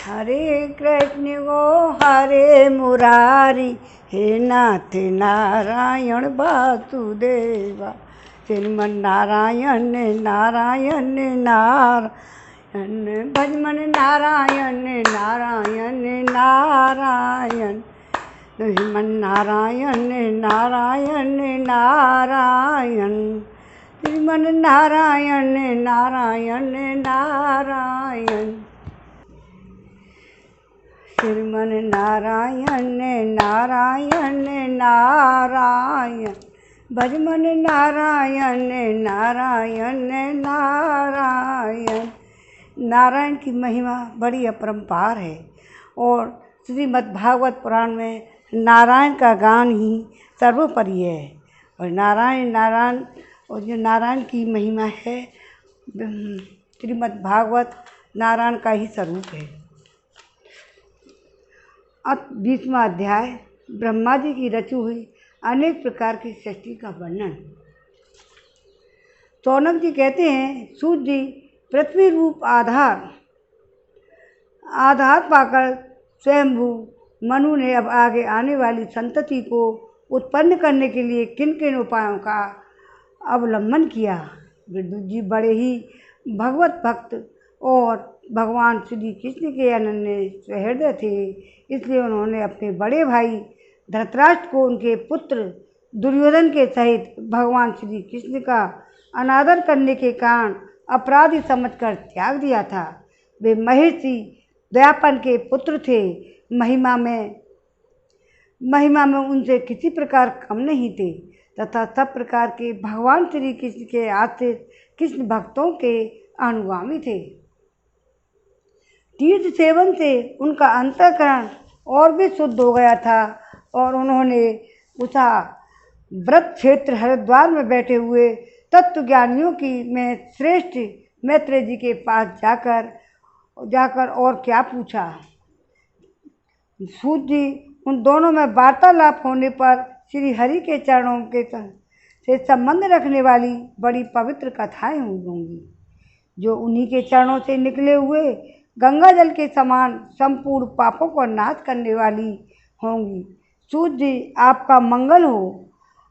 हरे कृष्ण गो हरे मुरारी, हे नाथ नारायण वासुदेवा। श्रीमन नारायण नारायण नारायण, भजमन नारायण नारायण नारायण, श्रीमन नारायण नारायण नारायण, श्रीमन नारायण नारायण नारायण, श्रीमन नारायण नारायण नारायण, भजमन नारायण नारायण नारायण। नारायण की महिमा बड़ी अपरंपार है और श्रीमद् भागवत पुराण में नारायण का गान ही सर्वोपरि है। और नारायण और जो नारायण की महिमा है, श्रीमद् भागवत नारायण का ही स्वरूप है। अब 20वां अध्याय, ब्रह्मा जी की रची हुई अनेक प्रकार की सृष्टि का वर्णन। सौनक जी कहते हैं, सूत जी पृथ्वी रूप आधार पाकर स्वयंभू मनु ने अब आगे आने वाली संतति को उत्पन्न करने के लिए किन किन उपायों का अवलंबन किया। विद्युत जी बड़े ही भगवत भक्त और भगवान श्री कृष्ण के अनन्य सहृदय थे, इसलिए उन्होंने अपने बड़े भाई धृतराष्ट्र को उनके पुत्र दुर्योधन के सहित भगवान श्री कृष्ण का अनादर करने के कारण अपराधी समझकर त्याग दिया था। वे महर्षि व्यापन के पुत्र थे, महिमा में उनसे किसी प्रकार कम नहीं थे तथा सब प्रकार के भगवान श्री कृष्ण के आश्रित कृष्ण भक्तों के अनुगामी थे। तीर्थ सेवन से उनका अंतःकरण और भी शुद्ध हो गया था और उन्होंने उषा व्रत क्षेत्र हरिद्वार में बैठे हुए तत्वज्ञानियों की में श्रेष्ठ मैत्रेय जी के पास जाकर और क्या पूछा। सूत जी, उन दोनों में वार्तालाप होने पर श्री हरि के चरणों के से संबंध रखने वाली बड़ी पवित्र कथाएं होंगी, जो उन्हीं के चरणों से निकले हुए गंगा जल के समान संपूर्ण पापों को नाश करने वाली होंगी। सूत जी, आपका मंगल हो।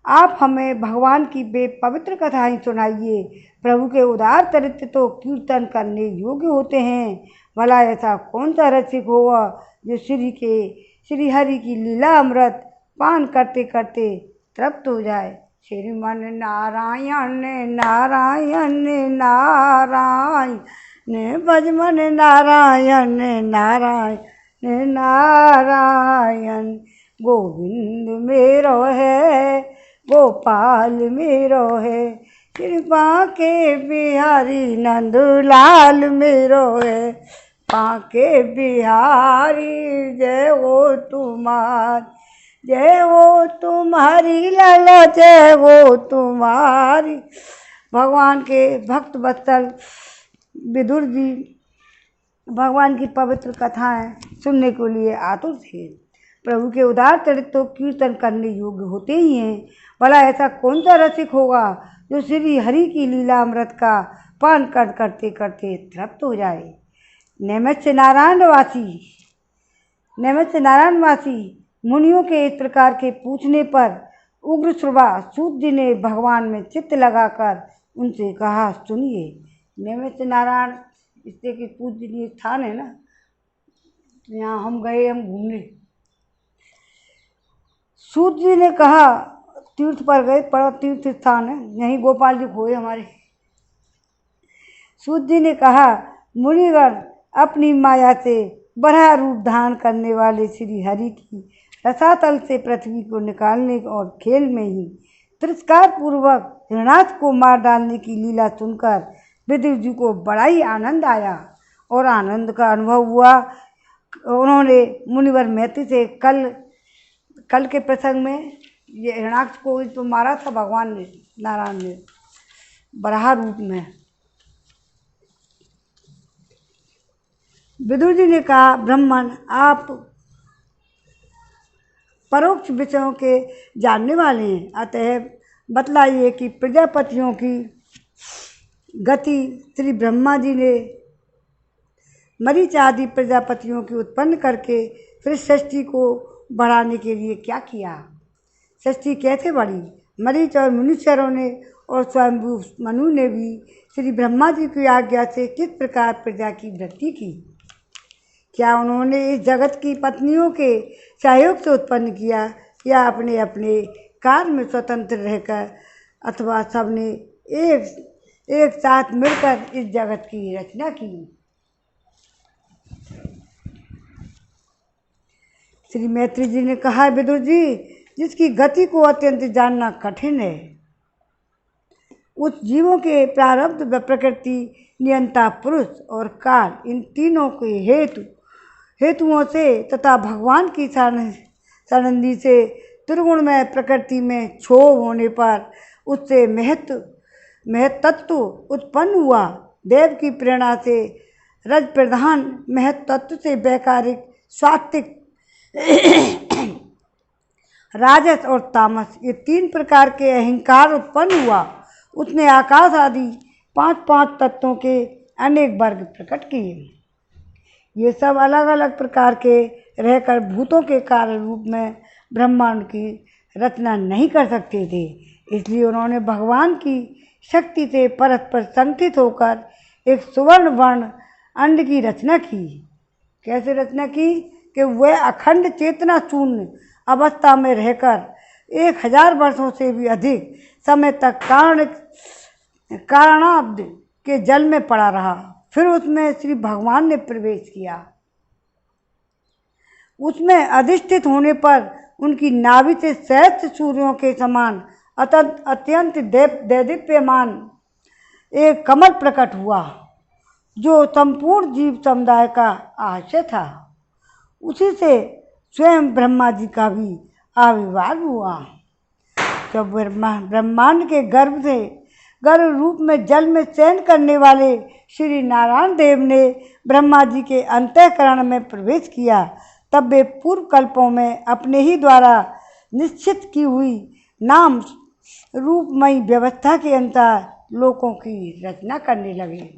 आप हमें भगवान की वे पवित्र कथाएं सुनाइए। प्रभु के उदार चरित्र तो कीर्तन करने योग्य होते हैं, भला ऐसा कौन सा रसिक होगा जो श्री हरि की लीला अमृत पान करते करते तृप्त हो जाए। श्रीमन नारायण नारायण नारायण, भजमन नारायण नारायण नारायण, गोविंद मेरो है गोपाल मेरो है, कृपा के बिहारी नंदलाल मेरो है, पाके बिहारी जय हो तुम्हारी लाला, जय हो तुम्हारी। भगवान के भक्त वत्सल विदुर जी भगवान की पवित्र कथाएं सुनने के लिए आतुर थे। प्रभु के उदार चरित्र तो कीर्तन करने योग्य होते ही हैं, भला ऐसा कौन सा रसिक होगा जो श्री हरि की लीला अमृत का पान करते करते तृप्त हो जाए। नैमिष नारायणवासी मुनियों के इस प्रकार के पूछने पर उग्र श्रवा सूत जी ने भगवान में चित्त लगाकर उनसे कहा, सुनिए। नैमिष नारायण इससे कि पूजनीय स्थान है ना, तो यहाँ हम घूमने। सूत जी ने कहा, तीर्थ पर गए, बड़ा तीर्थ स्थान है, यहीं गोपाल जी खोए हमारे। सूत जी ने कहा, मुनिगण अपनी माया से बड़ा रूप धारण करने वाले श्री हरि की रसातल से पृथ्वी को निकालने और खेल में ही तिरस्कार पूर्वक हिरणाक्ष को मार डालने की लीला सुनकर विदुर जी को बड़ा ही आनंद आया और आनंद का अनुभव हुआ। उन्होंने मुनिवर मैत्री से कल के प्रसंग में ये हिरणाक्ष को तो मारा था भगवान ने, नारायण ने बराह रूप में। विदुर जी ने कहा, ब्राह्मण आप परोक्ष विषयों के जानने वाले हैं, अतः बतलाइए कि प्रजापतियों की गति श्री ब्रह्मा जी ने मरीच आदि प्रजापतियों की उत्पन्न करके फिर सृष्टि को बढ़ाने के लिए क्या किया? सृष्टि कैसे बढ़ी? मरीच और मनुष्यरों ने और स्वयंभू मनु ने भी श्री ब्रह्मा जी की आज्ञा से किस प्रकार प्रजा की वृद्धि की? क्या उन्होंने इस जगत की पत्नियों के सहयोग से उत्पन्न किया या अपने अपने कार्य में स्वतंत्र रहकर अथवा सबने एक साथ मिलकर इस जगत की रचना की? श्री मैत्री जी ने कहा, विदुर जी, जिसकी गति को अत्यंत जानना कठिन है, उस जीवों के प्रारब्ध व प्रकृति, नियंता पुरुष और काल, इन तीनों के हेतुओं से तथा भगवान की सानंदी से त्रिगुणमय प्रकृति में क्षोभ होने पर उससे महत्तत्व उत्पन्न हुआ। देव की प्रेरणा से रज प्रधान महत्तत्व से वैकारिक, सात्विक, राजस और तामस, ये 3 प्रकार के अहंकार उत्पन्न हुआ। उसने आकाश आदि 5 तत्वों के अनेक वर्ग प्रकट किए। ये सब अलग अलग प्रकार के रहकर भूतों के कारण रूप में ब्रह्मांड की रचना नहीं कर सकते थे। इसलिए उन्होंने भगवान की शक्ति से परस्पर संगठित होकर एक सुवर्ण वर्ण अंड की रचना की। कैसे रचना की? कि वह अखंड चेतना शून्य अवस्था में रहकर 1000 वर्षों से भी अधिक समय तक कारणाब्द के जल में पड़ा रहा। फिर उसमें श्री भगवान ने प्रवेश किया। उसमें अधिष्ठित होने पर उनकी नाभि से सहस्त्र सूर्यों के समान अत्यंत दैदीप्यमान एक कमल प्रकट हुआ, जो संपूर्ण जीव समुदाय का आशय था। उसी से स्वयं ब्रह्मा जी का भी आविर्भाव हुआ। जब ब्रह्मांड के गर्भ रूप में जल में शयन करने वाले श्री नारायण देव ने ब्रह्मा जी के अंतःकरण में प्रवेश किया, तब वे पूर्व कल्पों में अपने ही द्वारा निश्चित की हुई नाम रूपमयी व्यवस्था के अनुसार लोकों की रचना करने लगे।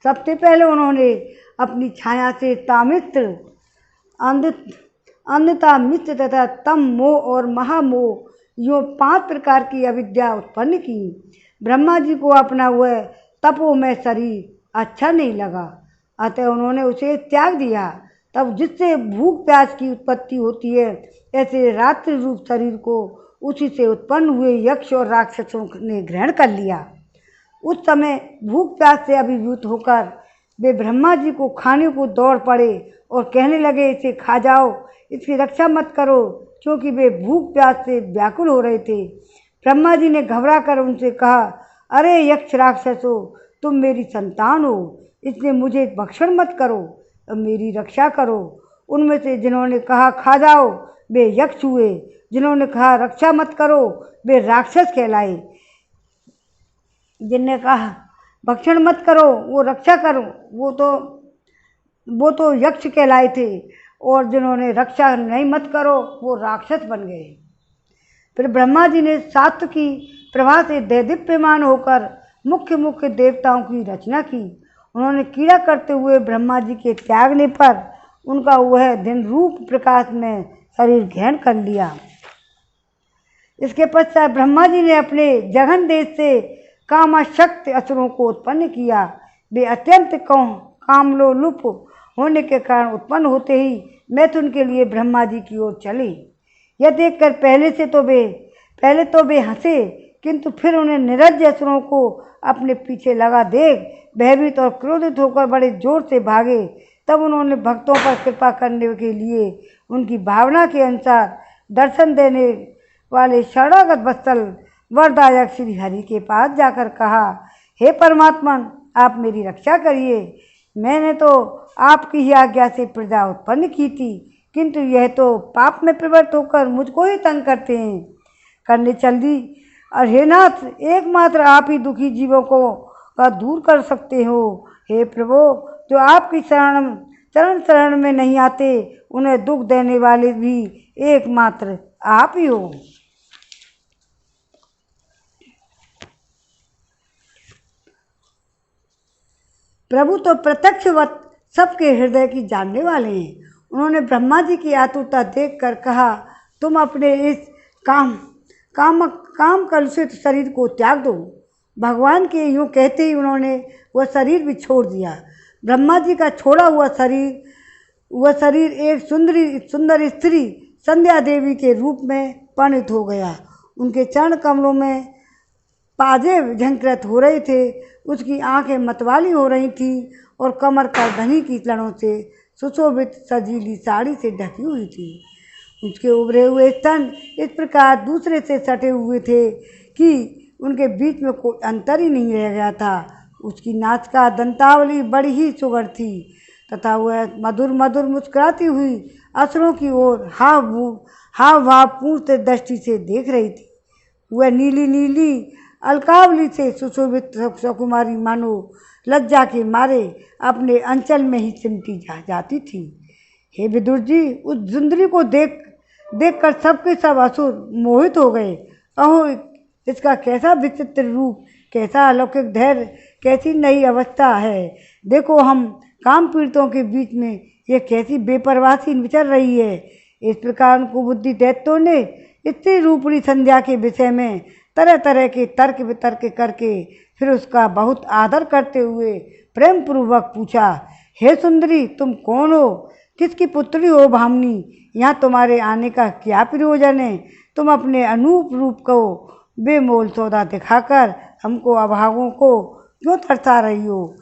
सबसे पहले उन्होंने अपनी छाया से तामित्र, अन्यथा मित्र तथा तम मोह और महामोह, यो 5 प्रकार की अविद्या उत्पन्न की। ब्रह्मा जी को अपना वह तपोमय शरीर अच्छा नहीं लगा, अतः उन्होंने उसे त्याग दिया। तब जिससे भूख प्यास की उत्पत्ति होती है, ऐसे रात्रि रूप शरीर को उसी से उत्पन्न हुए यक्ष और राक्षसों ने ग्रहण कर लिया। उस समय भूख प्यास से अभिभूत होकर वे ब्रह्मा जी को खाने को दौड़ पड़े और कहने लगे, इसे खा जाओ, इसकी रक्षा मत करो, क्योंकि वे भूख प्यास से व्याकुल हो रहे थे। ब्रह्मा जी ने घबरा कर उनसे कहा, अरे यक्ष राक्षसों, तुम मेरी संतान हो, इसलिए मुझे भक्षण मत करो और मेरी रक्षा करो। उनमें से जिन्होंने कहा खा जाओ, वे यक्ष हुए। जिन्होंने कहा रक्षा मत करो, वे राक्षस कहलाए। जिनने कहा भक्षण मत करो, वो रक्षा करो, वो तो यक्ष कहलाए थे, और जिन्होंने रक्षा नहीं मत करो, वो राक्षस बन गए। फिर ब्रह्मा जी ने सात्विकी प्रभा से दैदीप्यमान होकर मुख्य देवताओं की रचना की। उन्होंने क्रीड़ा करते हुए ब्रह्मा जी के त्यागने पर उनका वह दिन रूप प्रकाश में शरीर ग्रहण कर लिया। इसके पश्चात ब्रह्मा जी ने अपने जघन देश से कामाशक्त असुरों को उत्पन्न किया। वे अत्यंत कामलोलुप होने के कारण उत्पन्न होते ही मैथुन के लिए ब्रह्मा जी की ओर चले। यह देखकर पहले तो वे हंसे, किंतु फिर उन्हें निरज्ज असुरों को अपने पीछे लगा देख भयभीत और क्रोधित होकर बड़े जोर से भागे। तब उन्होंने भक्तों पर कृपा करने के लिए उनकी भावना के अनुसार दर्शन देने वाले शरणागत वत्सल वरदायक श्री हरि के पास जाकर कहा, हे परमात्मा, आप मेरी रक्षा करिए। मैंने तो आपकी ही आज्ञा से प्रजा उत्पन्न की थी, किंतु यह तो पाप में प्रवृत्त होकर मुझको ही तंग करने चल दी। और हे नाथ, एकमात्र आप ही दुखी जीवों का दूर कर सकते हो। हे प्रभु, जो आपकी शरण में नहीं आते, उन्हें दुख देने वाले भी एकमात्र आप ही हो। प्रभु तो प्रत्यक्षवत सबके हृदय की जानने वाले हैं। उन्होंने ब्रह्मा जी की आतुरता देखकर कहा, तुम अपने इस काम कलुषित शरीर को त्याग दो। भगवान के यूँ कहते ही उन्होंने वह शरीर भी छोड़ दिया। ब्रह्मा जी का छोड़ा हुआ शरीर एक सुंदर स्त्री संध्या देवी के रूप में परिणित हो गया। उनके चरण कमलों में पाजेब झंकृत हो रहे थे, उसकी आंखें मतवाली हो रही थी और कमर पर धनी की लड़ों से सुशोभित सजीली साड़ी से ढकी हुई थी। उसके उभरे हुए स्तन इस प्रकार दूसरे से सटे हुए थे कि उनके बीच में कोई अंतर ही नहीं रह गया था। उसकी नासिका दंतावली बड़ी ही सुघड़ थी तथा वह मधुर मधुर मुस्कुराती हुई असुरों की ओर हाव भाव पूर्ण दृष्टि से देख रही थी। वह नीली नीली अलकावली से सुशोभित सुकुमारी मानो लज्जा के मारे अपने अंचल में ही सिमटी जाती थी। हे विदुर जी, उस सुंदरी को देखकर सबके सब असुर मोहित हो गए। अहो, इसका कैसा विचित्र रूप, कैसा अलौकिक धैर्य, कैसी नई अवस्था है। देखो, हम काम पीड़ितों के बीच में यह कैसी बेपरवाही विचर रही है। इस प्रकार उनको बुद्धि दैत्यों ने स्त्री रूपणी संध्या के विषय में तरह तरह के तर्क वितर्क करके फिर उसका बहुत आदर करते हुए प्रेम पूर्वक पूछा, हे सुंदरी, तुम कौन हो? किसकी पुत्री हो भामिनी? यहाँ तुम्हारे आने का क्या प्रयोजन है? तुम अपने अनूप रूप को बेमोल सौदा दिखाकर हमको अभागों को क्यों तरसा रही हो?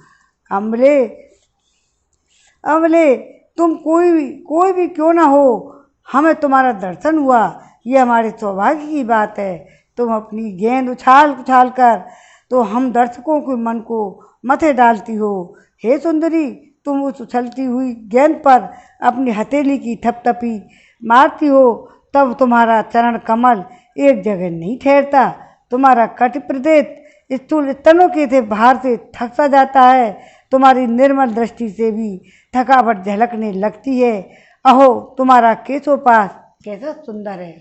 अमले, तुम कोई भी क्यों ना हो, हमें तुम्हारा दर्शन हुआ, यह हमारे सौभाग्य की बात है। तुम अपनी गेंद उछाल कर तो हम दर्शकों के मन को मथे डालती हो। हे सुंदरी, तुम उस उछलती हुई गेंद पर अपनी हथेली की थपथपी मारती हो तब तुम्हारा चरण कमल एक जगह नहीं ठहरता। तुम्हारा कट प्रदेश स्थूल स्तनों के थे बाहर से थक सा जाता है। तुम्हारी निर्मल दृष्टि से भी थकावट झलकने लगती है। अहो, तुम्हारा केशोपास कैसा सुंदर है।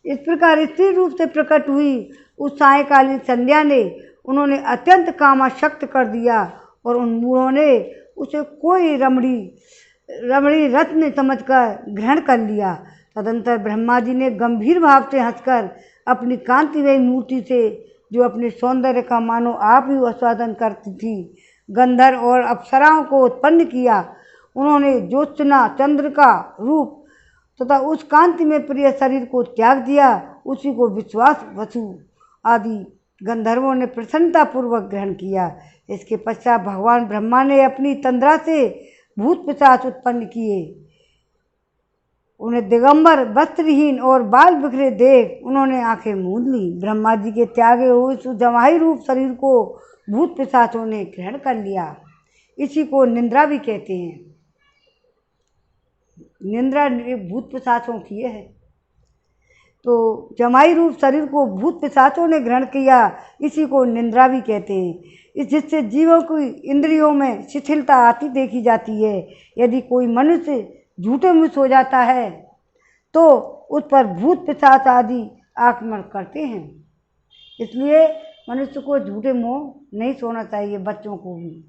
इस प्रकार स्त्री रूप से प्रकट हुई उस सायकालीन संध्या ने उन्होंने अत्यंत कामाशक्त कर दिया और उन्होंने उसे कोई रमणी रत्न समझकर ग्रहण कर लिया। तदंतर ब्रह्मा जी ने गंभीर भाव से हंसकर अपनी कांतिमयी मूर्ति से, जो अपने सौंदर्य का मानो आप ही आस्वादन करती थी, गंधर्व और अप्सराओं को उत्पन्न किया। उन्होंने ज्योत्सना चंद्र का रूप तथा उस कांति में प्रिय शरीर को त्याग दिया। उसी को विश्वास वसु आदि गंधर्वों ने प्रसन्नतापूर्वक ग्रहण किया। इसके पश्चात भगवान ब्रह्मा ने अपनी तंद्रा से भूत पिशाच उत्पन्न किए। उन्हें दिगंबर वस्त्रहीन और बाल बिखरे देख उन्होंने आंखें मूंद ली। ब्रह्मा जी के त्यागे हुए उस जमाई रूप शरीर को भूत पिशाचों ने ग्रहण कर लिया। इसी को निंद्रा भी कहते हैं। निंद्रा भूत पिशाचों की है। तो जमाई रूप शरीर को भूत पिशाचों ने ग्रहण किया, इसी को निंद्रा भी कहते हैं। जिससे जीवों की इंद्रियों में शिथिलता आती देखी जाती है। यदि कोई मनुष्य झूठे मुँह सो जाता है तो उस पर भूत पिशाच आदि आक्रमण करते हैं। इसलिए मनुष्य को झूठे मुँह नहीं सोना चाहिए, बच्चों को भी।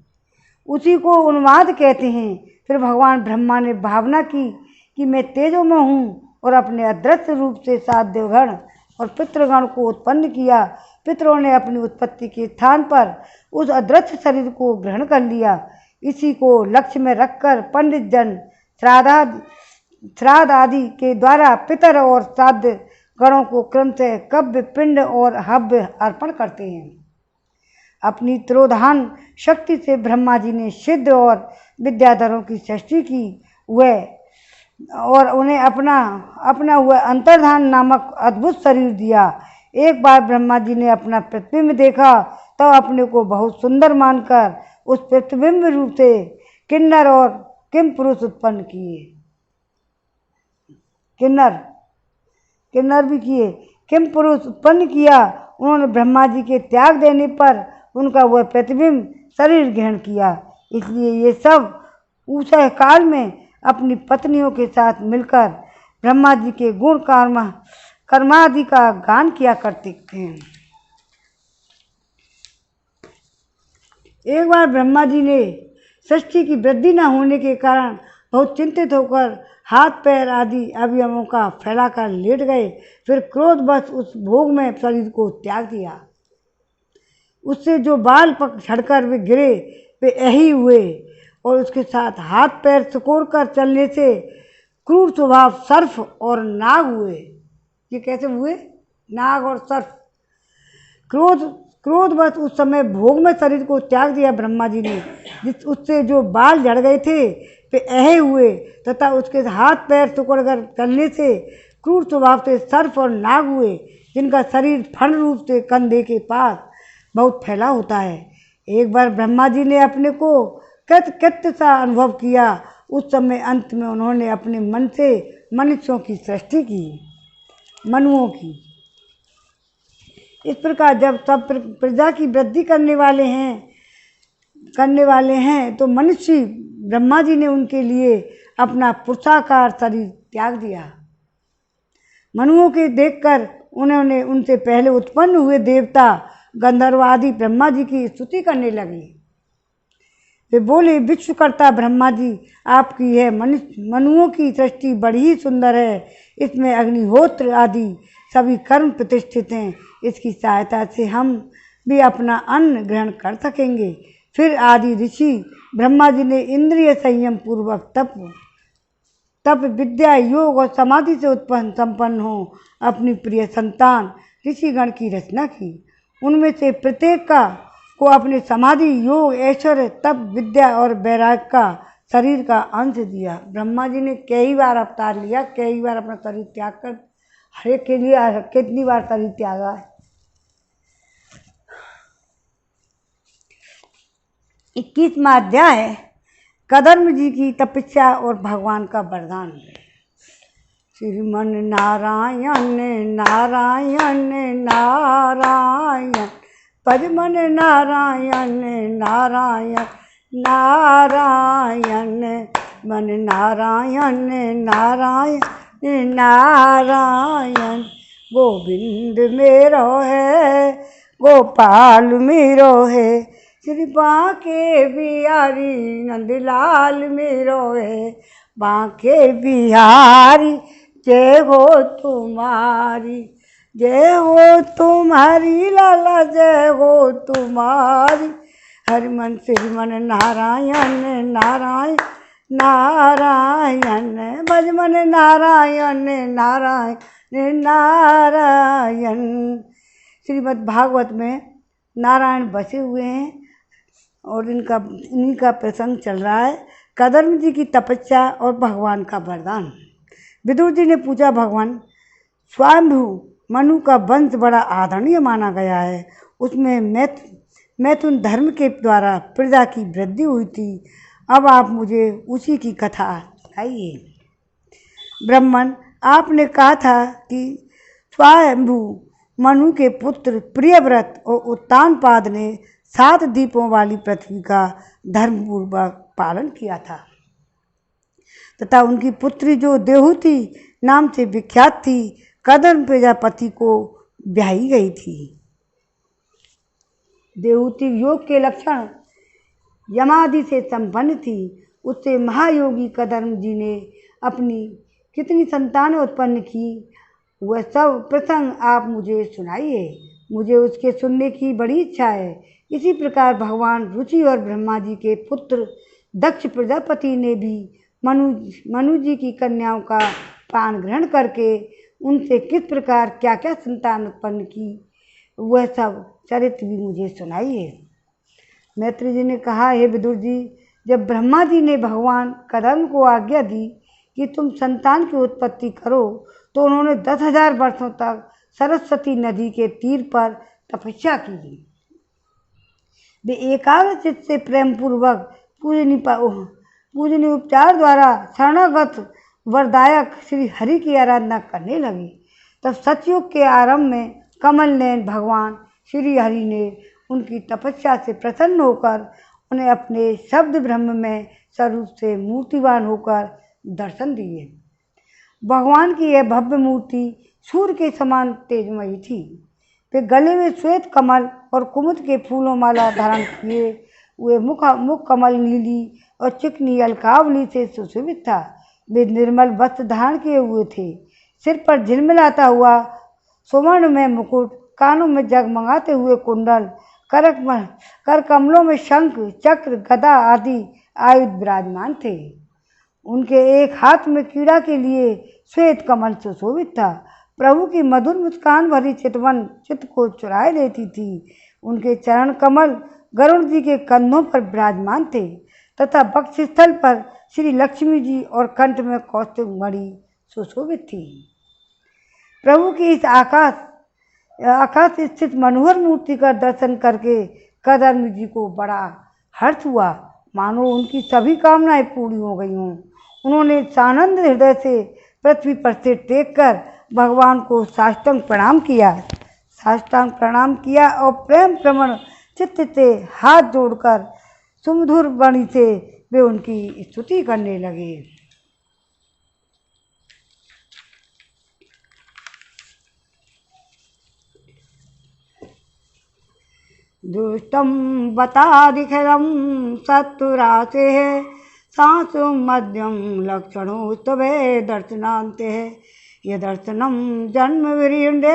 उसी को उन्माद कहते हैं। फिर भगवान ब्रह्मा ने भावना की कि मैं तेजोमय हूँ और अपने अदृश्य रूप से सात देवगण और पितृगण को उत्पन्न किया। पितरों ने अपनी उत्पत्ति के स्थान पर उस अदृश्य शरीर को ग्रहण कर लिया। इसी को लक्ष्य में रखकर पंडित जन श्राद्ध आदि के द्वारा पितर और श्राद्ध गणों को क्रमशः कव्य, पिंड और हव्य अर्पण करते हैं। अपनी तिरोधान शक्ति से ब्रह्मा जी ने सिद्ध और विद्याधरों की सृष्टि की और उन्हें अपना हुआ अंतर्धान नामक अद्भुत शरीर दिया। एक बार ब्रह्मा जी ने अपना प्रतिबिंब देखा तब अपने को बहुत सुंदर मानकर उस प्रतिबिंब रूप से किन्नर और किम पुरुष उत्पन्न किए। किन्नर भी किए, किम पुरुष उत्पन्न किया। उन्होंने ब्रह्मा जी के त्याग देने पर उनका वह प्रतिबिंब शरीर ग्रहण किया। इसलिए ये सब उस काल में अपनी पत्नियों के साथ मिलकर ब्रह्मा जी के गुण कर्मादि का गान किया करते थे। एक बार ब्रह्मा जी ने सृष्टि की वृद्धि न होने के कारण बहुत चिंतित होकर हाथ पैर आदि अवयवों का फैलाकर लेट गए। फिर क्रोधवश उस भोग में शरीर को त्याग दिया। उससे जो बाल पक झड़कर वे गिरे वे यही हुए, और उसके साथ हाथ पैर सिकोड़ कर चलने से क्रूर स्वभाव सर्प और नाग हुए। ये कैसे हुए? नाग और सर्प। क्रोधवश उस समय भोग में शरीर को त्याग दिया ब्रह्मा जी ने। उससे जो बाल झड़ गए थे वे अहे हुए, तथा उसके हाथ पैर सिकुड़ कर चलने से क्रूर स्वभाव से सर्प और नाग हुए, जिनका शरीर फण रूप से कंधे के पास बहुत फैला होता है। एक बार ब्रह्मा जी ने अपने को कृत्य सा अनुभव किया। उस समय अंत में उन्होंने अपने मन से मनुष्यों की सृष्टि की, मनुओं की। इस प्रकार जब सब प्रजा की वृद्धि करने वाले हैं तो मनुष्य ब्रह्मा जी ने उनके लिए अपना पुरुषाकार शरीर त्याग दिया। मनुओं के देखकर उन्होंने उनसे पहले उत्पन्न हुए देवता गंधर्व आदि ब्रह्मा जी की स्तुति करने लगे। वे बोले, विश्वकर्ता ब्रह्मा जी, आपकी यह मनुओं की सृष्टि बड़ी ही सुंदर है। इसमें अग्निहोत्र आदि सभी कर्म प्रतिष्ठित हैं। इसकी सहायता से हम भी अपना अन्न ग्रहण कर सकेंगे। फिर आदि ऋषि ब्रह्मा जी ने इंद्रिय संयम पूर्वक तप विद्या योग और समाधि से संपन्न हो अपनी प्रिय संतान ऋषिगण की रचना की। उनमें से प्रत्येक को अपने समाधि योग ऐश्वर्य तप विद्या और वैराग्य का शरीर का अंश दिया। ब्रह्मा जी ने कई बार अवतार लिया, कई बार अपना शरीर त्याग कर हर एक के लिए कितनी बार शरीर त्यागा है। 21वां अध्याय है कदम्ब जी की तपस्या और भगवान का वरदान। श्रीमन नारायण नारायण नारायण पद्मन नारायण नारायण नारायण मन नारायण नारायण नारायण गोविंद मेरो है गोपाल मेरो है श्री बांके बिहारी नंदलाल मेरो है बांके बिहारी जय हो तुम्हारी जय हो तुम्हारी लाला जय हो तुम्हारी हरिमन श्रीमन नारायण नारायण नारायण भजमन नारायण नारायण नारायण। श्रीमद् भागवत में नारायण बसे हुए हैं और इन्हीं का प्रसंग चल रहा है। कदम्ब जी की तपस्या और भगवान का वरदान। विदुर जी ने पूछा, भगवान स्वयंभू मनु का वंश बड़ा आदरणीय माना गया है। उसमें मैथुन धर्म के द्वारा प्रजा की वृद्धि हुई थी। अब आप मुझे उसी की कथा बताइए। ब्राह्मण, आपने कहा था कि स्वयंभू मनु के पुत्र प्रियव्रत और उत्तानपाद ने 7 द्वीपों वाली पृथ्वी का धर्मपूर्वक पालन किया था तथा उनकी पुत्री जो देहूति नाम से विख्यात थी कदम्ब प्रजापति को ब्याही गई थी। देहूति योग के लक्षण यमादि से संपन्न थी। उससे महायोगी कदम्ब जी ने अपनी कितनी संतानें उत्पन्न की वह सब प्रसंग आप मुझे सुनाइए। मुझे उसके सुनने की बड़ी इच्छा है। इसी प्रकार भगवान रुचि और ब्रह्मा जी के पुत्र दक्ष प्रजापति ने भी मनु जी की कन्याओं का पान ग्रहण करके उनसे किस प्रकार क्या क्या संतान उत्पन्न की वह सब चरित्र भी मुझे सुनाइए। मैत्री जी ने कहा, हे विदुर जी, जब ब्रह्मा जी ने भगवान कदम्ब को आज्ञा दी कि तुम संतान की उत्पत्ति करो तो उन्होंने 10,000 वर्षों तक सरस्वती नदी के तीर पर तपस्या की। वे एकाग्र चित्त से प्रेम पूर्वक पूजनीय उपचार द्वारा शरणागत वरदायक श्री हरि की आराधना करने लगे। तब सतयुग के आरंभ में कमल नयन भगवान श्री हरि ने उनकी तपस्या से प्रसन्न होकर उन्हें अपने शब्द ब्रह्म में स्वरूप से मूर्तिवान होकर दर्शन दिए। भगवान की यह भव्य मूर्ति सूर्य के समान तेजमयी थी। वे गले में श्वेत कमल और कुमुद के फूलों माला धारण किए मुख कमल नीली और चिकनी अलकावली से सुशोभित था। वे निर्मल वस्त्र धारण किए हुए थे। सिर पर झिलमिलाता हुआ सुवर्ण में मुकुट, कानों में जगमगाते हुए कुंडल, कर कमलों में शंख, चक्र, गदा आदि आयुध विराजमान थे। उनके एक हाथ में कीड़ा के लिए श्वेत कमल सुशोभित था। प्रभु की मधुर मुस्कान भरी चितवन चित्त को चुराए लेती थी। उनके चरण कमल गरुड़ जी के कंधों पर विराजमान थे तथा वक्षस्थल पर श्री लक्ष्मी जी और कंठ में कौस्तुभ मणि सुशोभित थी। प्रभु की इस आकाश स्थित मनोहर मूर्ति का दर्शन करके कदर्म जी को बड़ा हर्ष हुआ, मानो उनकी सभी कामनाएं पूरी हो गई हों। उन्होंने सानंद हृदय से पृथ्वी पर सिर टेक कर भगवान को साष्टांग प्रणाम किया और प्रेम प्रवण चित्त से हाथ जोड़कर सुमधुर वाणी से वे उनकी स्तुति करने लगे। दुष्टम बतादिखरम सत्तुरासे है सांसु मध्यम लक्षणों तवे दर्शनान्ते है। ये दर्शनम जन्म विरिंडे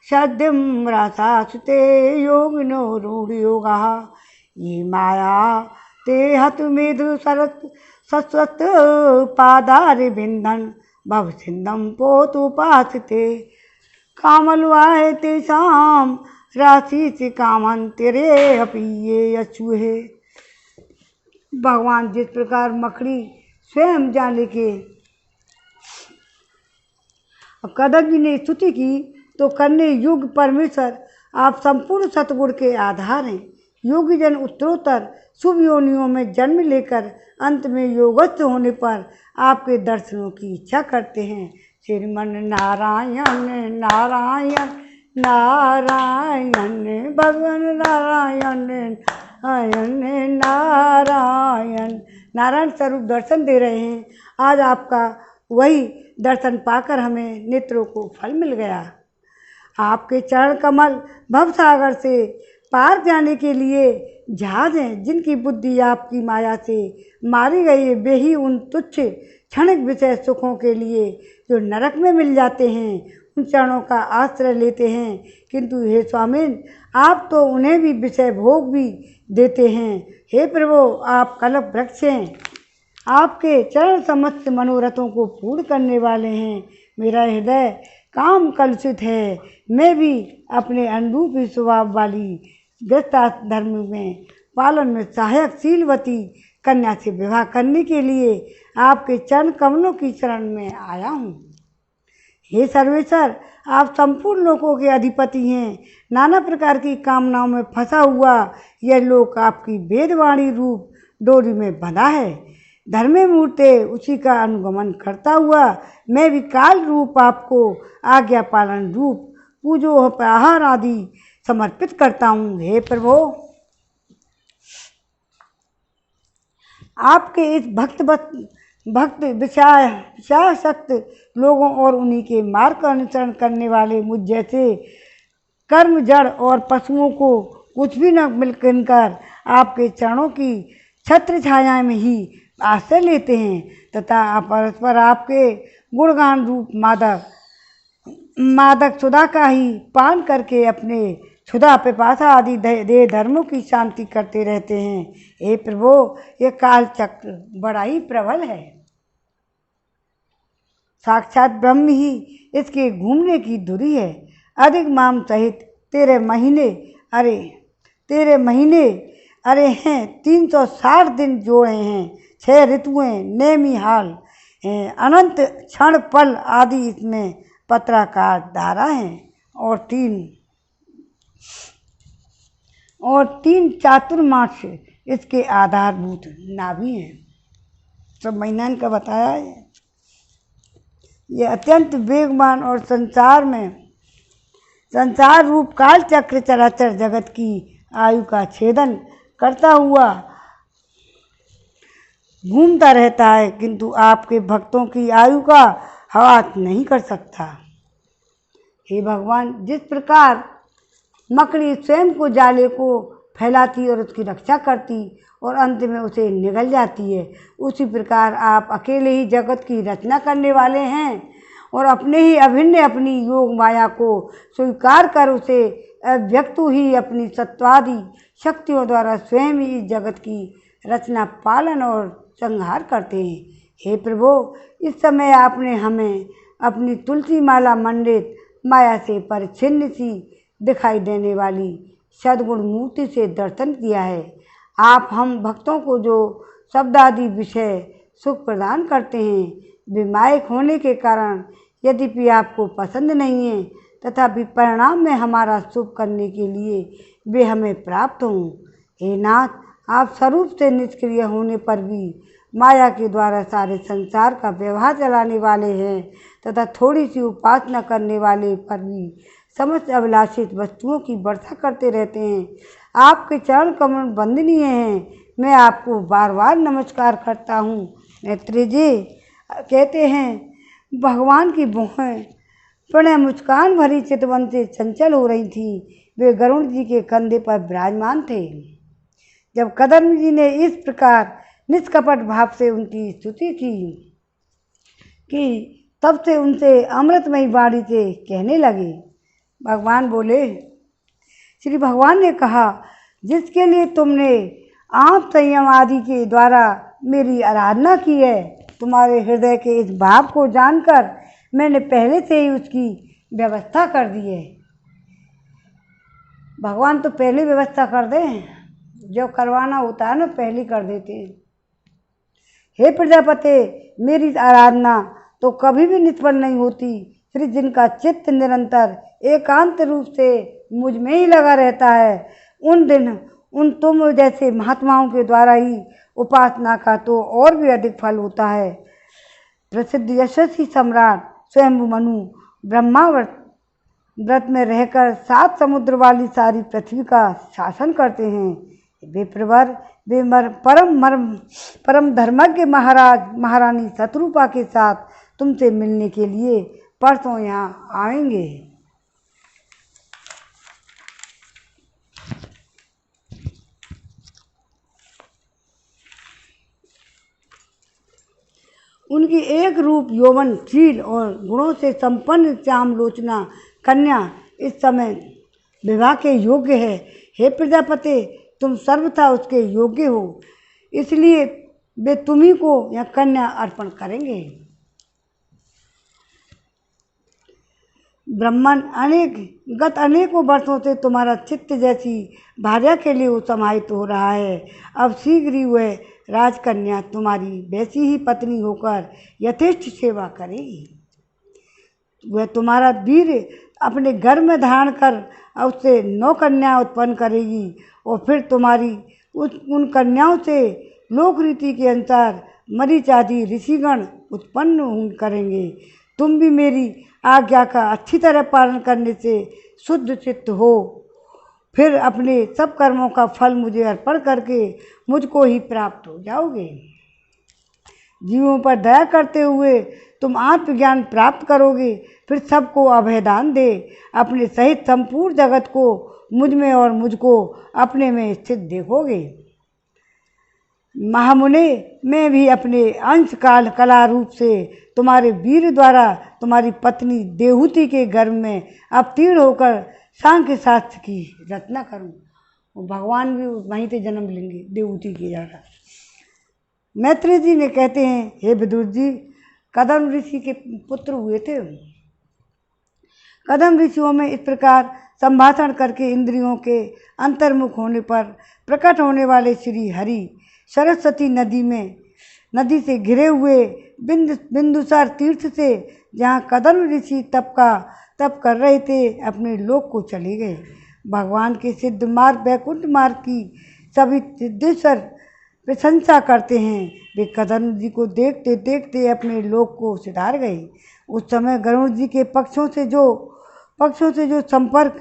सद्यम रासासुते योगिनो रूढ़ योगा। ये माया ते हतु मेधु सरत सस्वत पादारि बिंदन भव सिंधम पोतुपासिते कामलवाय तेषाम राशि से कामन तेरे अपीये अछुहे। भगवान जिस प्रकार मकड़ी स्वयं जाने के कदम जी ने स्तुति की तो करने युग परमेश्वर आप संपूर्ण सतगुण के आधार हैं। योगी जन उत्तरोत्तर शुभ योनियों में जन्म लेकर अंत में योगस्थ होने पर आपके दर्शनों की इच्छा करते हैं। श्रीमन नारायण नारायण नारायण भगवान नारायण नारायण नारायण नारायण स्वरूप दर्शन दे रहे हैं। आज आपका वही दर्शन पाकर हमें नेत्रों को फल मिल गया। आपके चरण कमल भवसागर से पार जाने के लिए जहाज हैं। जिनकी बुद्धि आपकी माया से मारी गई है, वे ही उन तुच्छ क्षणिक विषय सुखों के लिए जो नरक में मिल जाते हैं उन चरणों का आश्रय लेते हैं। किंतु हे स्वामिन, आप तो उन्हें भी विषय भोग भी देते हैं। हे प्रभु, आप कल्प वृक्ष हैं। आपके चरण समस्त मनोरथों को पूर्ण करने वाले हैं। मेरा हृदय काम कलुषित है। मैं भी अपने अनुरूप स्वभाव वाली गृहस्थ धर्म में पालन में सहायक शीलवती कन्या से विवाह करने के लिए आपके चरण कमलों की शरण में आया हूँ। हे सर्वेश्वर, आप संपूर्ण लोकों के अधिपति हैं। नाना प्रकार की कामनाओं में फंसा हुआ यह लोक आपकी वेदवाणी रूप डोरी में बंधा है। धर्मे मूर्ते उसी का अनुगमन करता हुआ मैं भी काल रूप आपको आज्ञा पालन रूप पूजो आहार आदि समर्पित करता हूँ। हे प्रभु, आपके इस भक्त विषयासक्त लोगों और उन्हीं के मार्ग का अनुसरण करने वाले मुझ जैसे कर्म जड़ और पशुओं को कुछ भी न मिलकर आपके चरणों की छत्र छाया में ही आश्रय लेते हैं तथा परस्पर आपके गुणगान रूप मादक सुधा का ही पान करके अपने क्षुधा पिपासा आदि देह धर्मों की शांति करते रहते हैं। हे प्रभु, ये काल चक्र बड़ा ही प्रबल है। साक्षात ब्रह्म ही इसके घूमने की धुरी है। अधिक माम सहित तेरे महीने अरे हैं 360 दिन जोड़े हैं। 6 ऋतुएं नेमी हाल अनंत क्षण पल आदि इसमें पत्राकार धारा हैं और तीन चातुर्मास इसके आधारभूत नाभि हैं। सब महीना इनका बताया है। यह अत्यंत वेगवान और संसार रूप काल चक्र चराचर जगत की आयु का छेदन करता हुआ घूमता रहता है, किंतु आपके भक्तों की आयु का हवात नहीं कर सकता। हे भगवान, जिस प्रकार मकड़ी स्वयं को जाले को फैलाती और उसकी रक्षा करती और अंत में उसे निगल जाती है। उसी प्रकार आप अकेले ही जगत की रचना करने वाले हैं और अपने ही अभिन्न अपनी योग माया को स्वीकार कर उसे अव्यक्त ही अपनी सत्वादि शक्तियों द्वारा स्वयं ही इस जगत की रचना, पालन और संहार करते हैं। हे प्रभु, इस समय आपने हमें अपनी तुलसी माला मंडित माया से परिच्छिन्न सी दिखाई देने वाली सद्गुण मूर्ति से दर्शन किया है। आप हम भक्तों को जो शब्दादि विषय सुख प्रदान करते हैं, वे मायक होने के कारण यद्यपि आपको पसंद नहीं है, तथापि परिणाम में हमारा शुभ करने के लिए वे हमें प्राप्त हों। हे नाथ, आप स्वरूप से निष्क्रिय होने पर भी माया के द्वारा सारे संसार का व्यवहार चलाने वाले हैं तथा थोड़ी सी उपासना करने वाले पर भी समस्त अभिलाषित वस्तुओं की वर्षा करते रहते हैं। आपके चरण कमल वंदनीय हैं। मैं आपको बार बार नमस्कार करता हूँ। मैत्री जी कहते हैं, भगवान की भुहें प्रणय मुस्कान भरी चितवन से चंचल हो रही थी। वे गरुड़ जी के कंधे पर विराजमान थे। जब कदम जी ने इस प्रकार निष्कपट भाव से उनकी स्तुति की कि तब से उनसे अमृतमयी वाणी से कहने लगे। भगवान बोले, श्री भगवान ने कहा, जिसके लिए तुमने आप संयम आदि के द्वारा मेरी आराधना की है, तुम्हारे हृदय के इस भाव को जानकर मैंने पहले से ही उसकी व्यवस्था कर दी है। भगवान तो पहले व्यवस्था कर दें, जो करवाना होता है ना पहले कर देते हैं। हे प्रजापते, मेरी आराधना तो कभी भी निष्फल नहीं होती। फिर जिनका चित्त निरंतर एकांत रूप से मुझ में ही लगा रहता है, उन तुम जैसे महात्माओं के द्वारा ही उपासना का तो और भी अधिक फल होता है। प्रसिद्ध यशस्वी सम्राट स्वयंभु मनु ब्रह्माव्रत में रहकर 7 समुद्र वाली सारी पृथ्वी का शासन करते हैं। वे प्रवर वे परम धर्मज्ञ महाराज महारानी शत्रुपा के साथ तुमसे मिलने के लिए परसों यहाँ आएंगे। उनकी एक रूप यौवनशील और गुणों से संपन्न श्यामलोचना कन्या इस समय विवाह के योग्य है। हे प्रजापते, तुम सर्वथा उसके योग्य हो, इसलिए वे तुम्ही को यह कन्या अर्पण करेंगे। ब्रह्मन अनेकों वर्षों से तुम्हारा चित्त जैसी भार्या के लिए समाहित हो रहा है। अब शीघ्र ही वह राजकन्या तुम्हारी वैसी ही पत्नी होकर यथेष्ट सेवा करेगी। वह तुम्हारा वीर अपने घर में धारण कर उससे 9 कन्या उत्पन्न करेगी और फिर तुम्हारी उन कन्याओं से लोक रीति के अनुसार मरीचादि ऋषिगण उत्पन्न करेंगे। तुम भी मेरी आज्ञा का अच्छी तरह पालन करने से शुद्ध चित्त हो, फिर अपने सब कर्मों का फल मुझे अर्पण करके मुझको ही प्राप्त हो जाओगे। जीवों पर दया करते हुए तुम आत्मज्ञान प्राप्त करोगे, फिर सबको अभयदान दे अपने सहित संपूर्ण जगत को मुझ में और मुझको अपने में स्थित देखोगे। महामुने, मैं भी अपने अंश काल कला रूप से तुम्हारे वीर द्वारा तुम्हारी पत्नी देवहूति के गर्भ में अवतीर्ण होकर सांख्य शास्त्र की रचना करूं। भगवान भी वहीं से जन्म लेंगे देवहूति के द्वारा। मैत्री जी ने कहते हैं, हे विदुर जी, कदम ऋषि के पुत्र हुए थे। कदम ऋषियों में इस प्रकार संभाषण करके इंद्रियों के अंतर्मुख होने पर प्रकट होने वाले श्री हरि सरस्वती नदी से घिरे हुए बिंदुसार तीर्थ से, जहाँ कदम ऋषि तप कर रहे थे, अपने लोक को चले गए। भगवान के सिद्ध मार्ग वैकुंठ मार्ग की सभी सिद्धेश्वर प्रशंसा करते हैं। वे कदम जी को देखते देखते अपने लोक को सिधार गए। उस समय गरुड़ जी के पक्षों से जो संपर्क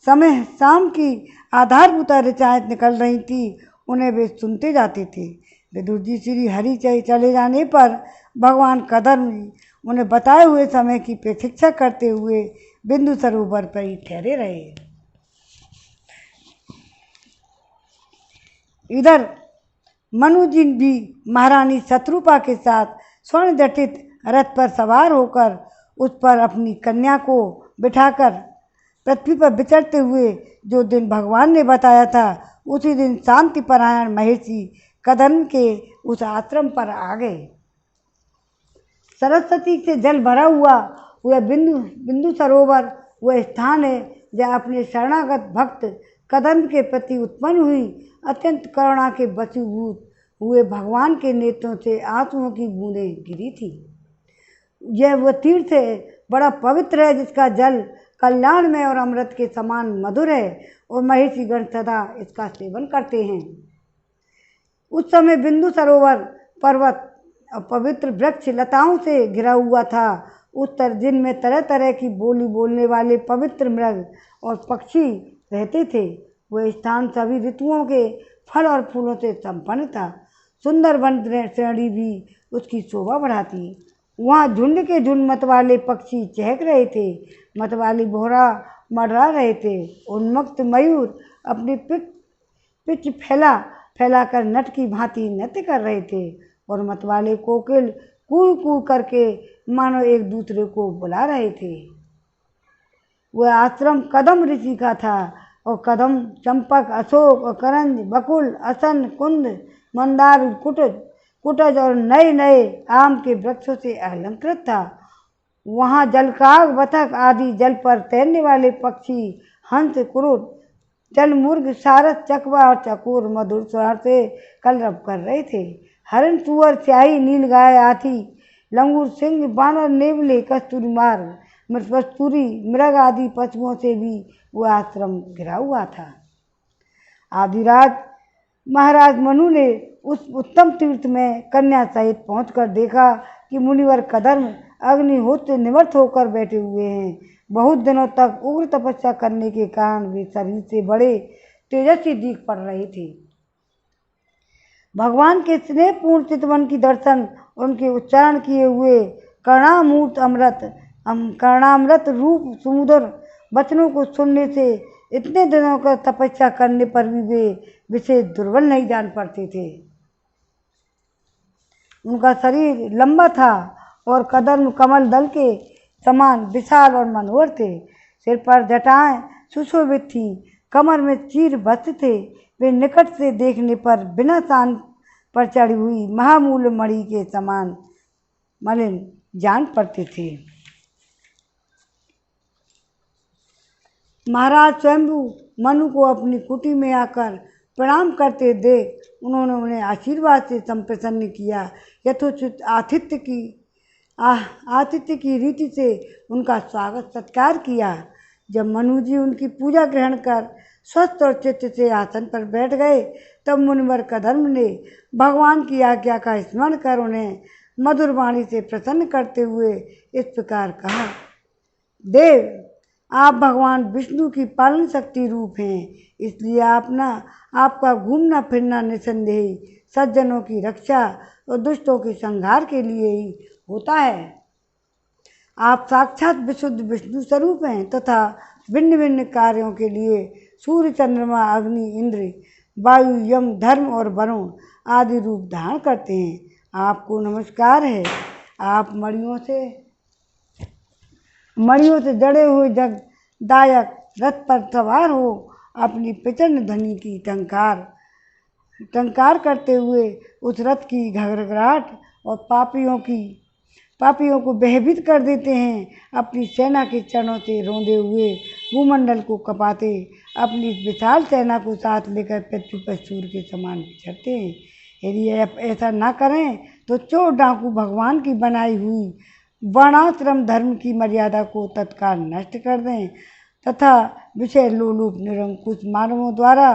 समय शाम की आधारभूत ऋचाएँ निकल रही थी, उन्हें वे सुनते जाते थे। विदुर जी श्री हरि चले जाने पर भगवान कदम उन्हें बताए हुए समय की प्रतीक्षा करते हुए बिंदु सरोवर पर ही ठहरे रहे। इधर मनु जी भी महारानी शत्रुपा के साथ स्वर्ण जटित रथ पर सवार होकर उस पर अपनी कन्या को बिठाकर पृथ्वी पर विचरते हुए जो दिन भगवान ने बताया था उसी दिन शांति परायण महर्षि कदम्ब के उस आश्रम पर आ गए। सरस्वती से जल भरा हुआ वह बिंदु सरोवर वह स्थान है जहाँ अपने शरणागत भक्त कदम्ब के प्रति उत्पन्न हुई अत्यंत करुणा के वशीभूत हुए भगवान के नेत्रों से आंसुओं की बूंदें गिरी थी। यह वह तीर्थ है, बड़ा पवित्र है, जिसका जल कल्याण में और अमृत के समान मधुर है और महर्षि गण सदा इसका सेवन करते हैं। उस समय बिंदु सरोवर पर्वत और पवित्र वृक्ष लताओं से घिरा हुआ था। उत्तर जिनमें तरह तरह की बोली बोलने वाले पवित्र मृग और पक्षी रहते थे। वह स्थान सभी ऋतुओं के फल और फूलों से संपन्न था। सुंदर वन श्रेणी भी उसकी शोभा बढ़ाती। वहाँ झुंड के झुंड मतवाले पक्षी चहक रहे थे, मतवाली भौरा मंडरा रहे थे, उन्मत्त मयूर अपनी पिच फैलाकर नट की भांति नृत्य कर रहे थे और मतवाले कोकिल कूँ कूँ करके मानो एक दूसरे को बुला रहे थे। वह आश्रम कदम ऋषि का था और कदम चंपक, अशोक और करंज, बकुल, असन, कुंद, मंदार, कुटज और नए नए आम के वृक्षों से अलंकृत था। वहाँ जलकाग, बतख आदि जल पर तैरने वाले पक्षी, हंस, कुरुट, जलमुर्ग, सारस, चकवा और चकोर मधुर स्वर से कलरव कर रहे थे। हरण, सुअर, स्याही, नीलगाय, हाथी, लंगूर, सिंह, बानर, नेवले, कस्तूरी मृग आदि पशुओं से भी वह आश्रम घिरा हुआ था। आदिराज महाराज मनु ने उस उत्तम तीर्थ में कन्या सहित पहुंचकर देखा कि मुनिवर कदम्ब अग्निहोत्र निवृत्त होकर बैठे हुए हैं। बहुत दिनों तक उग्र तपस्या करने के कारण वे शरीर से बड़े तेजस्वी दिख पड़ रहे थे। भगवान के स्नेहपूर्ण चितवन की दर्शन, उनके उच्चारण किए हुए कर्णामृत रूप सुमधुर वचनों को सुनने से इतने दिनों का तपस्या करने पर भी वे विशेष दुर्बल नहीं जान पड़ते थे। उनका शरीर लंबा था और कदम कमल दल के समान विशाल और मनोहर थे। सिर पर जटाएं सुशोभित थीं, कमर में चीर वस्त्र थे। वे निकट से देखने पर बिना शान पर चढ़ी हुई महामूल्य मणि के समान मलिन जान पड़ते थे। महाराज स्वयंभू मनु को अपनी कुटी में आकर प्रणाम करते देख उन्होंने उन्हें आशीर्वाद से संप्रसन्न किया। यथोचित आतिथ्य की रीति से उनका स्वागत सत्कार किया। जब मनु जी उनकी पूजा ग्रहण कर स्वस्थ और चित्त से आसन पर बैठ गए तब मुनिवर कदम्ब ने भगवान की आज्ञा का स्मरण कर उन्हें मधुर वाणी से प्रसन्न करते हुए इस प्रकार कहा। देव, आप भगवान विष्णु की पालन शक्ति रूप हैं, इसलिए आपका घूमना फिरना निसंदेह सज्जनों की रक्षा और दुष्टों के संहार के लिए ही होता है। आप साक्षात विशुद्ध विष्णु स्वरूप हैं तथा भिन्न भिन्न कार्यों के लिए सूर्य, चंद्रमा, अग्नि, इंद्र, वायु, यम, धर्म और वरुण आदि रूप धारण करते हैं। आपको नमस्कार है। आप मणियों से जड़े हुए जगदायक रथ पर सवार हो अपनी प्रचंड ध्वनि की टंकार करते हुए उस रथ की घगराहट और पापियों को भयभीत कर देते हैं। अपनी सेना के चरणों से रौंदे हुए भूमंडल को कपाते अपनी विशाल सेना को साथ लेकर पृथ्वी पर सूर्य के समान विचरते हैं। यदि ऐसा ना करें तो चोर डाकू भगवान की बनाई हुई वर्णाश्रम धर्म की मर्यादा को तत्काल नष्ट कर दें तथा विषय लोलुप निरंकुश मानवों द्वारा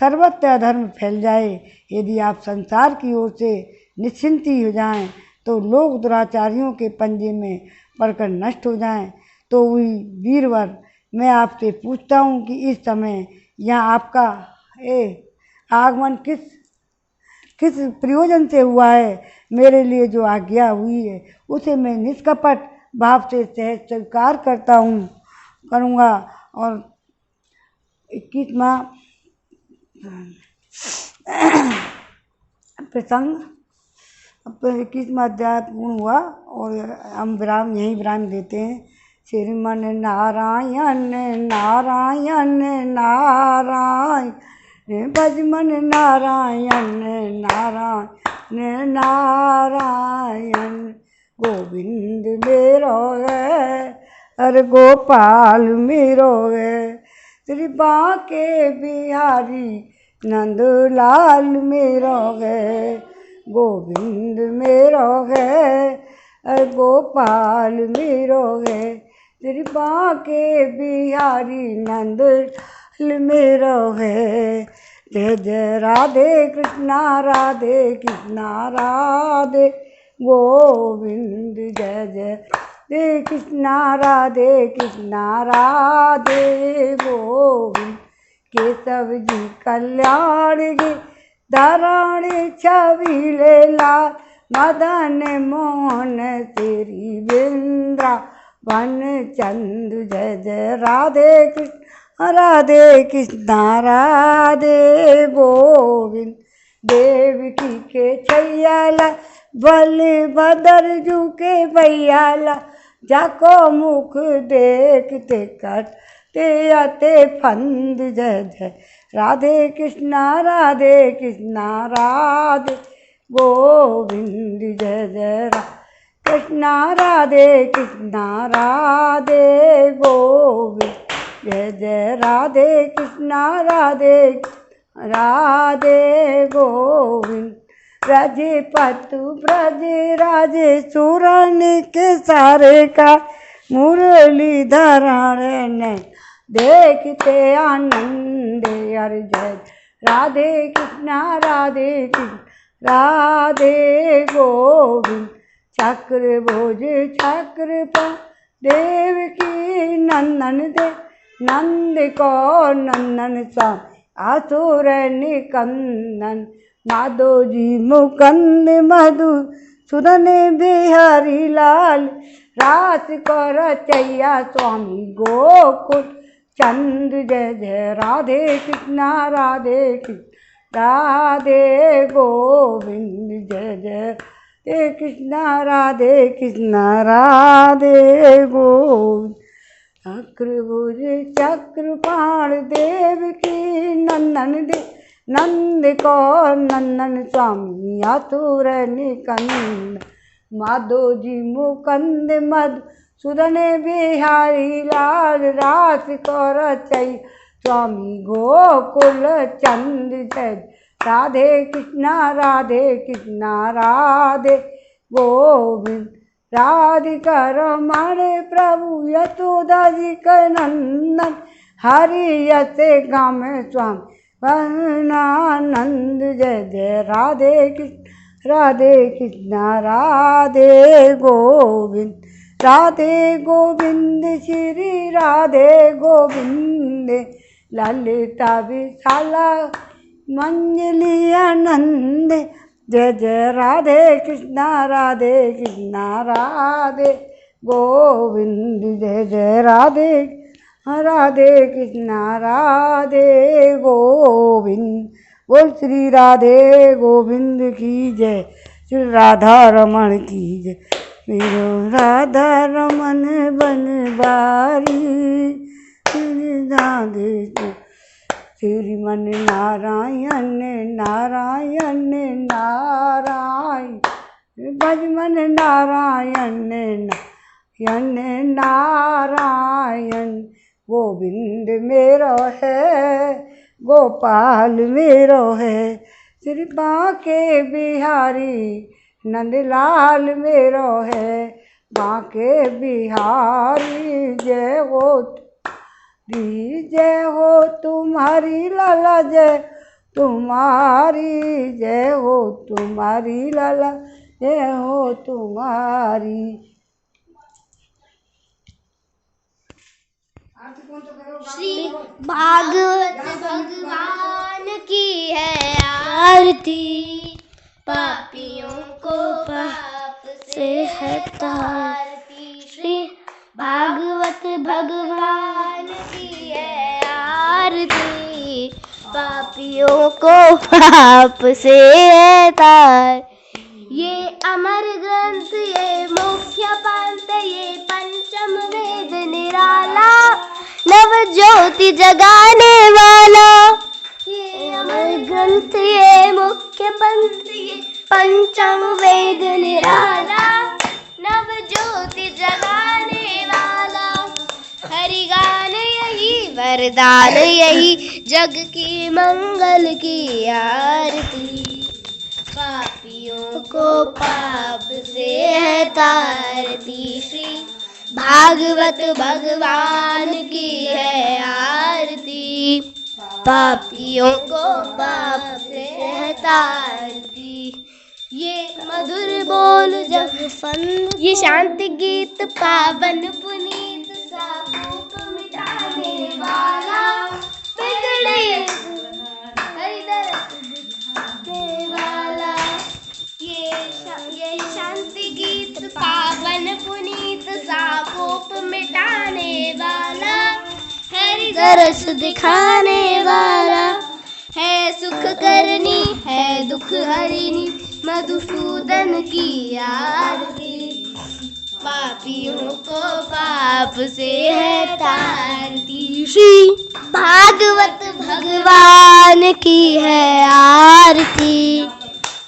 सर्वत्र अधर्म फैल जाए। यदि आप संसार की ओर से निश्चिंत हो जाएं तो लोग दुराचारियों के पंजे में पड़कर नष्ट हो जाएं। तो हुई वीरवर, मैं आपसे पूछता हूँ कि इस समय यहाँ आपका आगमन किस प्रयोजन से हुआ है। मेरे लिए जो आज्ञा हुई है उसे मैं निष्कपट भाव से सहज स्वीकार करूँगा और 21वां प्रसंग 21वां अध्याय पूर्ण हुआ और हम विराम यहीं विराम देते हैं। श्रीमन नारायण नारायण नारायण भजमन नारायण नारायण नारायण गोविंद मेरो है अरे गोपाल मेरो है श्री बांके बिहारी नंदलाल मेरो है गोविंद मेरो है अरे गोपाल मेरो है श्री बांके बिहारी नंदलाल मेरो है। जय जय राधे कृष्णा राधे गोविंद जय जय राधे कृष्णा राधे गोविंद केशव जी कल्याण गे धारण छविले लाल मदन मोहन तेरी वृंदावन चंद जय जय राधे कृष्णा राधे गोविंद देवकी के छैयाला बलभद्र जू के भैयाला जाको मुख देखते कटते आते फंद जय जय राधे कृष्णा राधे गोविंद जय जय कृष्णा राधे गोविंद जय जय राधे कृष्णा राधे गोविंद ब्रज पतु ब्रज राजे सुरन के सारे का मुरली धरण देखते आनंद हर जय राधे कृष्णा राधे गोविंद चक्र भोज चक्र पा देव की नंदन दे नंद को नंदन स्वामी आसुर निकंदन माधो जी मुकंद मधु सुदन बिहारी लाल रास को रचैया स्वामी गोकुल चंद जय जय राधे कृष्णा राधे गोविंद जय जय कृष्णा राधे गोविंद चक्रभुज चक्रपाण देव की नंदन दे नंद को नंदन स्वामी आतुर निकंद माधो जी मुकंद मधु सुदन बिहारी लाल रास को रचई स्वामी गोकुल चंद जय राधे कृष्णा राधे गोविंद राधिका रमण प्रभु यशोदा जी का नंदन हरि यसे गाम स्वामी वरनानंद जय जय राधे कृष्णा राधे गोविंद श्री राधे गोविंद ललिता विशाला मंजली आनंद जय जय राधे कृष्णा राधे गोविंद जय जय राधे कृष्णा राधे गोविंद बोल श्री राधे गोविंद की जय श्री राधा रमण की जय मेरो राधा रमन बनवारी राधे श्रीमन नारायण भजमन नारायण गोविंद मेरो है गोपाल मेरो है श्री बांके बिहारी नंदलाल मेरो है बांके बिहारी जय हो तुम्हारी लाला जय तुम्हारी जय हो तुम्हारी लाला जय हो तुम्हारी। श्री भागवत भगवान की है आरती पापियों को पाप से हटाती। श्री भागवत भगवान की है आरती पापियों को पाप से है तार। ये अमर ग्रंथ, ये मुख्य पंथ, ये पंचम वेद निराला, नव ज्योति जगाने वाला। ये अमर ग्रंथ, ये मुख्य पंथ, ये पंचम वेद निराला, नव ज्योति जगाने वाला। हरि गान यही वरदान, यही जग की मंगल की आरती। पापियों को पाप से है तारती, श्री भागवत भगवान की है आरती। पापियों को पाप से है तारती। ये मधुर बोल जग फन, ये शांति गीत पावन पुनीत, साप मिटाने वाला, बिगड़े वाला। ये शांति गीत पावन पुनीत, सापोप मिटाने वाला, हरि दरस दिखाने वाला। है सुख करनी, है दुख हरिनी, मधुसूदन की आरती। पापियों को पाप से है तारती, श्री भागवत भगवान की है आरती।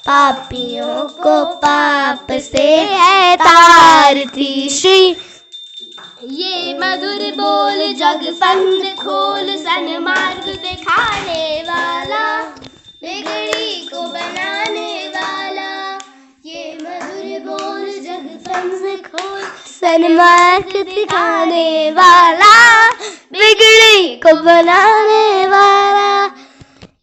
पापियों को पाप से है तारती, श्री ये मधुर बोल जग संग खोल, सन्मार्ग दिखाने वाला, बिगड़ी को बनाने वाला। ये मधुर बोल जग संग खोल, सन्मार्ग दिखाने वाला, बिगड़ी को बनाने वाला।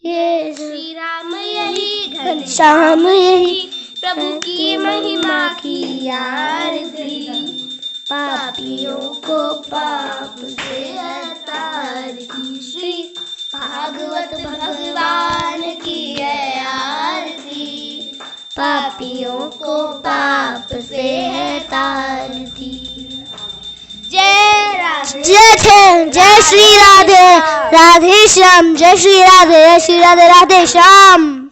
ये श्री राम यही घनश्याम यही, प्रभु की महिमा की आरती। पापियों को पाप से है तारती, श्री भागवत भगवान की है आरती। पापियों को पाप से है तारती। जय राधे, जय श्री राधे, राधे श्याम, जय श्री राधे, राधे श्याम।